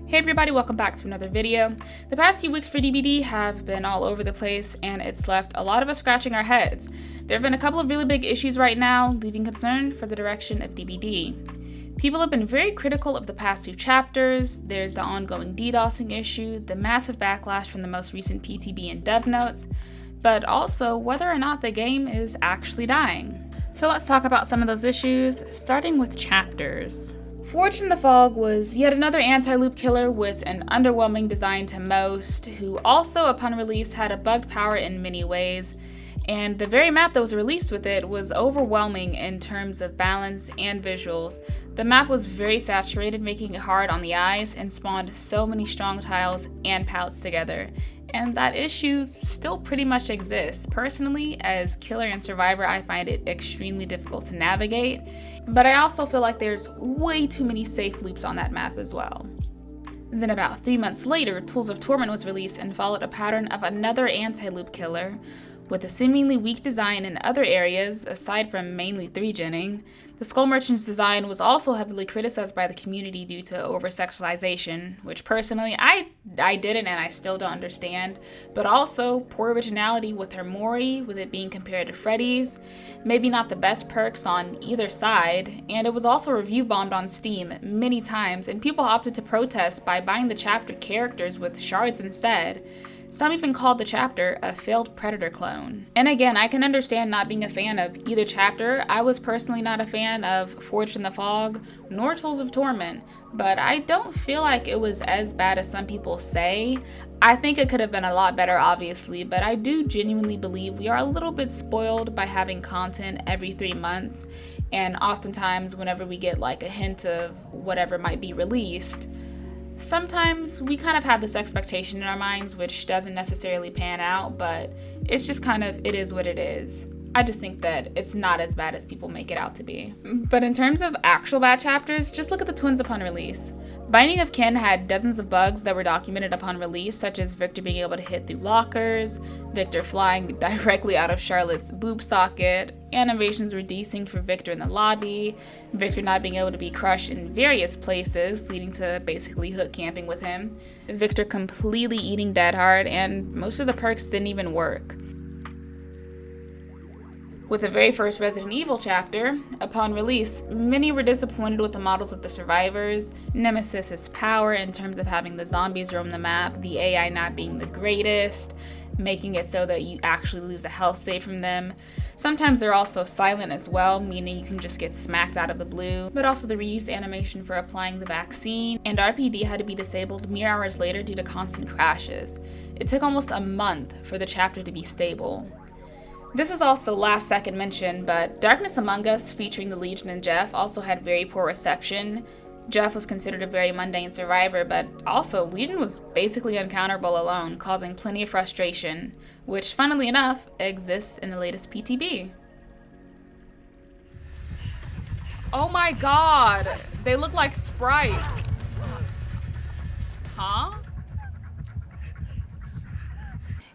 Hey everybody, welcome back to another video. The past few weeks for DBD have been all over the place and it's left a lot of us scratching our heads. There have been a couple of really big issues right now, leaving concern for the direction of DBD. People have been very critical of the past two chapters. There's the ongoing DDoSing issue, the massive backlash from the most recent PTB and dev notes, but also whether or not the game is actually dying. So let's talk about some of those issues, starting with chapters. Forged in the Fog was yet another anti-loop killer with an underwhelming design to most, who also upon release had a bugged power in many ways, and the very map that was released with it was overwhelming in terms of balance and visuals. The map was very saturated, making it hard on the eyes, and spawned so many strong tiles and palettes together. And that issue still pretty much exists. Personally, as killer and survivor, I find it extremely difficult to navigate, but I also feel like there's way too many safe loops on that map as well. Then about 3 months later, Tools of Torment was released and followed a pattern of another anti-loop killer, with a seemingly weak design in other areas, aside from mainly 3-genning. The Skull Merchant's design was also heavily criticized by the community due to over-sexualization, which personally I didn't and I still don't understand, but also poor originality with her Mori, with it being compared to Freddy's, maybe not the best perks on either side, and it was also review bombed on Steam many times, and people opted to protest by buying the chapter characters with shards instead. Some even called the chapter a failed Predator clone. And again, I can understand not being a fan of either chapter. I was personally not a fan of Forged in the Fog nor Tools of Torment, but I don't feel like it was as bad as some people say. I think it could have been a lot better, obviously, but I do genuinely believe we are a little bit spoiled by having content every 3 months, and oftentimes whenever we get like a hint of whatever might be released, sometimes we kind of have this expectation in our minds which doesn't necessarily pan out, but it's just kind of, it is what it is. I just think that it's not as bad as people make it out to be. But in terms of actual bad chapters, just look at the twins upon release. Binding of Kin had dozens of bugs that were documented upon release, such as Victor being able to hit through lockers, Victor flying directly out of Charlotte's boob socket, animations were desynced for Victor in the lobby, Victor not being able to be crushed in various places, leading to basically hook camping with him, Victor completely eating dead hard, and most of the perks didn't even work. With the very first Resident Evil chapter, upon release, many were disappointed with the models of the survivors, Nemesis's power in terms of having the zombies roam the map, the AI not being the greatest, making it so that you actually lose a health save from them. Sometimes they're also silent as well, meaning you can just get smacked out of the blue, but also the reused animation for applying the vaccine, and RPD had to be disabled mere hours later due to constant crashes. It took almost a month for the chapter to be stable. This is also last second mention, but Darkness Among Us, featuring the Legion and Jeff, also had very poor reception. Jeff was considered a very mundane survivor, but also Legion was basically uncounterable alone, causing plenty of frustration, which, funnily enough, exists in the latest PTB. Oh my god! They look like sprites! Huh?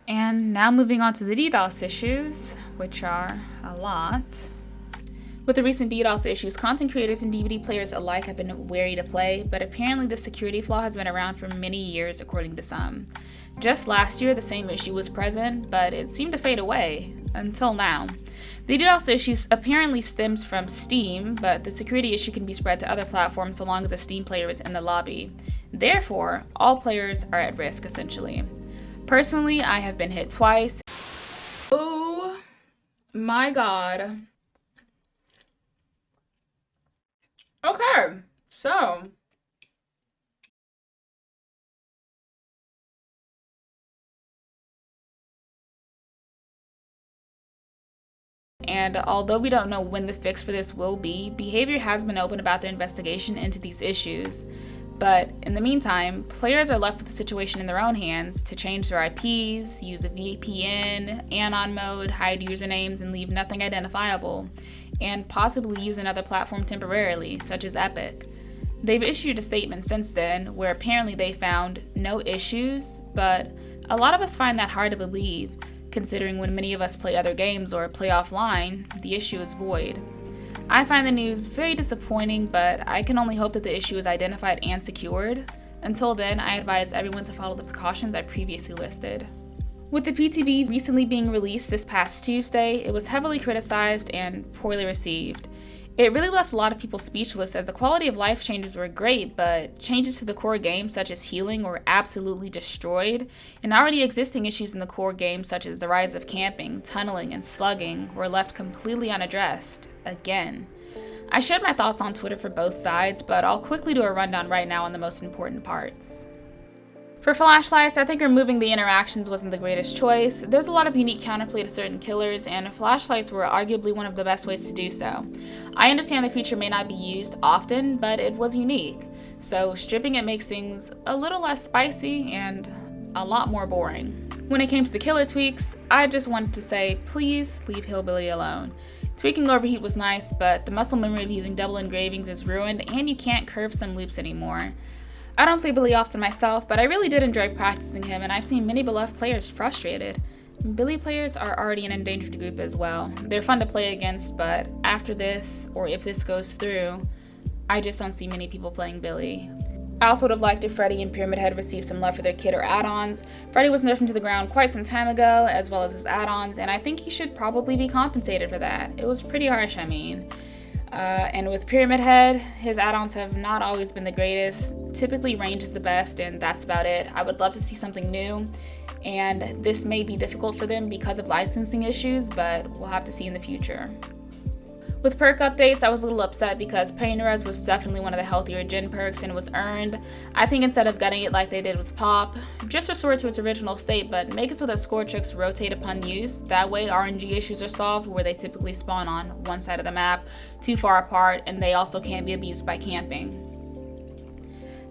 And now moving on to the DDoS issues, which are a lot. With the recent DDoS issues, content creators and DVD players alike have been wary to play, but apparently the security flaw has been around for many years according to some. Just last year the same issue was present, but it seemed to fade away, until now. The DDoS issue apparently stems from Steam, but the security issue can be spread to other platforms so long as a Steam player is in the lobby. Therefore, all players are at risk essentially. Personally, I have been hit twice. Oh my god. Okay, so. And although we don't know when the fix for this will be, Behavior has been open about their investigation into these issues. But in the meantime, players are left with the situation in their own hands to change their IPs, use a VPN, anon mode, hide usernames, and leave nothing identifiable, and possibly use another platform temporarily, such as Epic. They've issued a statement since then where apparently they found no issues, but a lot of us find that hard to believe, considering when many of us play other games or play offline, the issue is void. I find the news very disappointing, but I can only hope that the issue is identified and secured. Until then, I advise everyone to follow the precautions I previously listed. With the PTB recently being released this past Tuesday, it was heavily criticized and poorly received. It really left a lot of people speechless as the quality of life changes were great, but changes to the core game such as healing were absolutely destroyed, and already existing issues in the core game such as the rise of camping, tunneling, and slugging were left completely unaddressed, again. I shared my thoughts on Twitter for both sides, but I'll quickly do a rundown right now on the most important parts. For flashlights, I think removing the interactions wasn't the greatest choice. There's a lot of unique counterplay to certain killers, and flashlights were arguably one of the best ways to do so. I understand the feature may not be used often, but it was unique. So stripping it makes things a little less spicy and a lot more boring. When it came to the killer tweaks, I just wanted to say, please leave Hillbilly alone. Tweaking overheat was nice, but the muscle memory of using double engravings is ruined, and you can't curve some loops anymore. I don't play Billy often myself, but I really did enjoy practicing him, and I've seen many beloved players frustrated. Billy players are already an endangered group as well. They're fun to play against, but after this, or if this goes through, I just don't see many people playing Billy. I also would have liked if Freddy and Pyramid Head received some love for their kit or add-ons. Freddy was nerfed into the ground quite some time ago, as well as his add-ons, and I think he should probably be compensated for that. It was pretty harsh, I mean. And with Pyramid Head, his add-ons have not always been the greatest. Typically range is the best, and that's about it. I would love to see something new, and this may be difficult for them because of licensing issues, but we'll have to see in the future. With perk updates, I was a little upset because Pain Res was definitely one of the healthier gen perks and was earned. I think instead of gutting it like they did with Pop, just restore it to its original state, but make it so that score tricks rotate upon use. That way RNG issues are solved where they typically spawn on one side of the map, too far apart, and they also can't be abused by camping.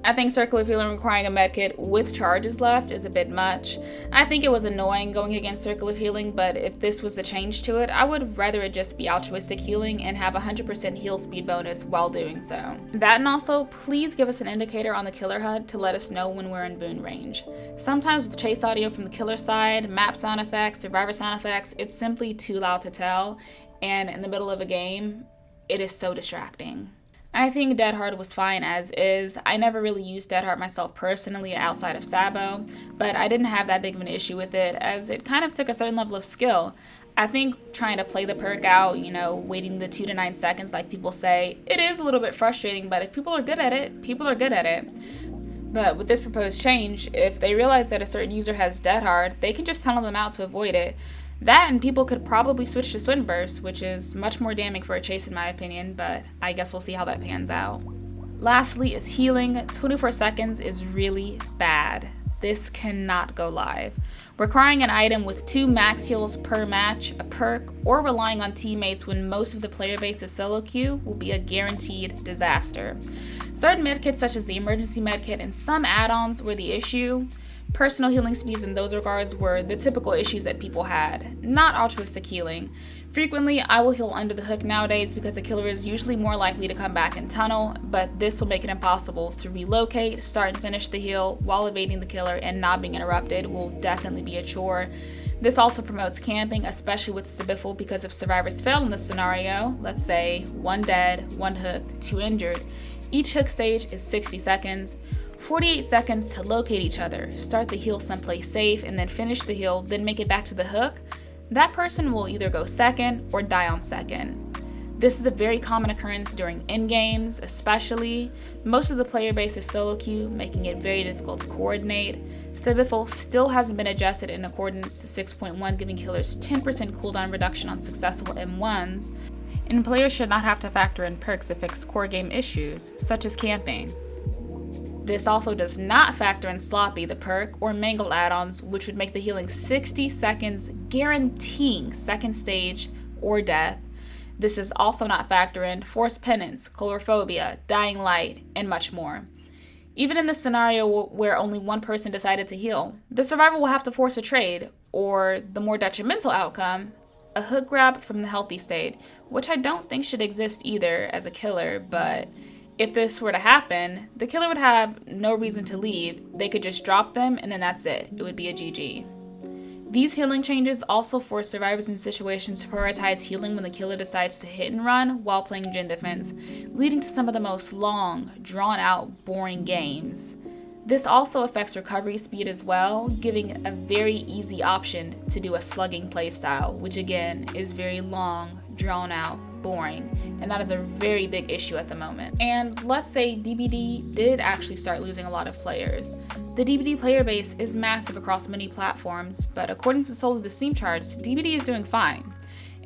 I think Circle of Healing requiring a medkit with charges left is a bit much. I think it was annoying going against Circle of Healing, but if this was the change to it, I would rather it just be altruistic healing and have 100% heal speed bonus while doing so. That, and also, please give us an indicator on the killer HUD to let us know when we're in boon range. Sometimes with chase audio from the killer side, map sound effects, survivor sound effects, it's simply too loud to tell, and in the middle of a game, it is so distracting. I think Dead Hard was fine as is. I never really used Dead Hard myself personally outside of Sabo, but I didn't have that big of an issue with it as it kind of took a certain level of skill. I think trying to play the perk out, waiting the 2 to 9 seconds like people say, it is a little bit frustrating, but if people are good at it, people are good at it. But with this proposed change, if they realize that a certain user has Dead Hard, they can just tunnel them out to avoid it. That, and people could probably switch to Swinburst, which is much more damning for a chase in my opinion, but I guess we'll see how that pans out. Lastly is healing. 24 seconds is really bad. This cannot go live. Requiring an item with 2 max heals per match, a perk, or relying on teammates when most of the player base is solo queue will be a guaranteed disaster. Certain medkits such as the emergency medkit and some add-ons were the issue. Personal healing speeds in those regards were the typical issues that people had, not altruistic healing. Frequently, I will heal under the hook nowadays because the killer is usually more likely to come back and tunnel, but this will make it impossible to relocate, start and finish the heal while evading the killer and not being interrupted will definitely be a chore. This also promotes camping, especially with Stabiffle, because if survivors fail in this scenario, let's say 1 dead, 1 hooked, 2 injured, each hook stage is 60 seconds. 48 seconds to locate each other, start the heal someplace safe, and then finish the heal, then make it back to the hook. That person will either go second or die on second. This is a very common occurrence during endgames, especially. Most of the player base is solo queue, making it very difficult to coordinate. Stabiffle still hasn't been adjusted in accordance to 6.1, giving killers 10% cooldown reduction on successful M1s, and players should not have to factor in perks to fix core game issues, such as camping. This also does not factor in Sloppy, the perk, or Mangled add-ons, which would make the healing 60 seconds, guaranteeing second stage or death. This is also not factor in Forced Penance, Colorophobia, Dying Light, and much more. Even in this scenario where only one person decided to heal, the survivor will have to force a trade, or the more detrimental outcome, a hook grab from the healthy state, which I don't think should exist either as a killer, but if this were to happen, the killer would have no reason to leave. They could just drop them and then that's it. It would be a GG. These healing changes also force survivors in situations to prioritize healing when the killer decides to hit and run while playing gen defense, leading to some of the most long, drawn out, boring games. This also affects recovery speed as well, giving a very easy option to do a slugging playstyle, which again is very long, drawn out, boring, and that is a very big issue at the moment. And let's say DBD did actually start losing a lot of players. The DBD player base is massive across many platforms, but according to solely the Steam charts, DBD is doing fine,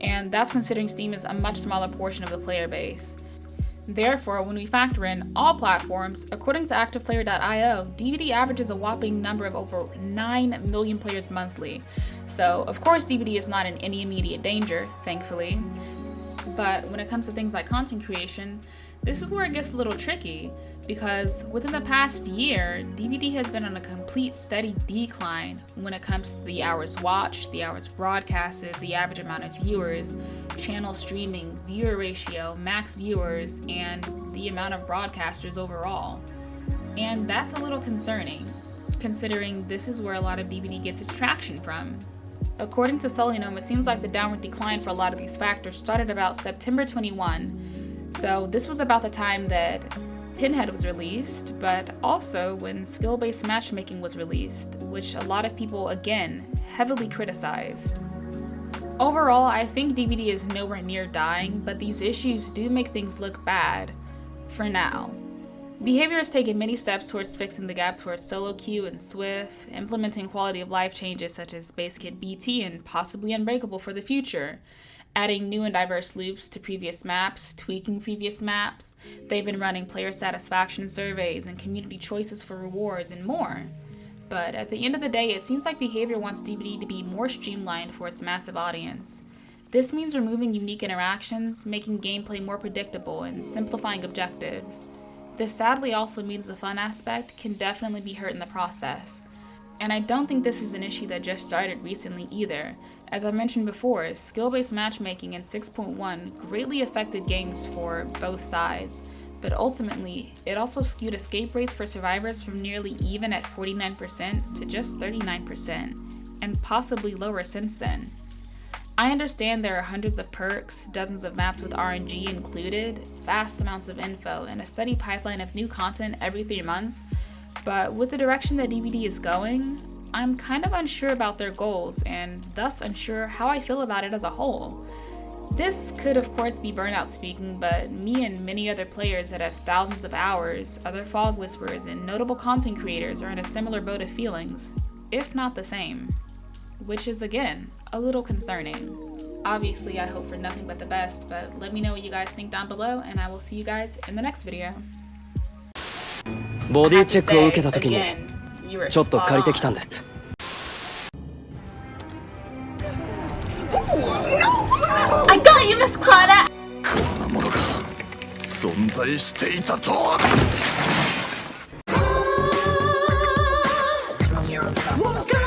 and that's considering Steam is a much smaller portion of the player base. Therefore, when we factor in all platforms, according to ActivePlayer.io, DBD averages a whopping number of over 9 million players monthly. So, of course, DBD is not in any immediate danger, thankfully. But when it comes to things like content creation, this is where it gets a little tricky, because within the past year, DBD has been on a complete steady decline when it comes to the hours watched, the hours broadcasted, the average amount of viewers, channel streaming, viewer ratio, max viewers, and the amount of broadcasters overall. And that's a little concerning, considering this is where a lot of DBD gets its traction from. According to Solynome, it seems like the downward decline for a lot of these factors started about September 21, so this was about the time that Pinhead was released, but also when skill-based matchmaking was released, which a lot of people, again, heavily criticized. Overall, I think DBD is nowhere near dying, but these issues do make things look bad, for now. Behavior has taken many steps towards fixing the gap towards solo queue and Swift, implementing quality of life changes such as base kit BT and possibly Unbreakable for the future, adding new and diverse loops to previous maps, tweaking previous maps. They've been running player satisfaction surveys and community choices for rewards and more. But at the end of the day, it seems like Behavior wants DBD to be more streamlined for its massive audience. This means removing unique interactions, making gameplay more predictable, and simplifying objectives. This sadly also means the fun aspect can definitely be hurt in the process. And I don't think this is an issue that just started recently either. As I mentioned before, skill-based matchmaking in 6.1 greatly affected games for both sides, but ultimately, it also skewed escape rates for survivors from nearly even at 49% to just 39%, and possibly lower since then. I understand there are hundreds of perks, dozens of maps with RNG included, vast amounts of info, and a steady pipeline of new content every 3 months, but with the direction that DBD is going, I'm kind of unsure about their goals, and thus unsure how I feel about it as a whole. This could of course be burnout speaking, but me and many other players that have thousands of hours, other fog whisperers, and notable content creators are in a similar boat of feelings, if not the same. Which is, again, a little concerning. Obviously, I hope for nothing but the best, but let me know what you guys think down below, and I will see you guys in the next video. ボディチェックを受けた時に again, you were ちょっと spot 借りてきた on. んです。I got you, Miss Clara! こんなものが存在していたとは。わか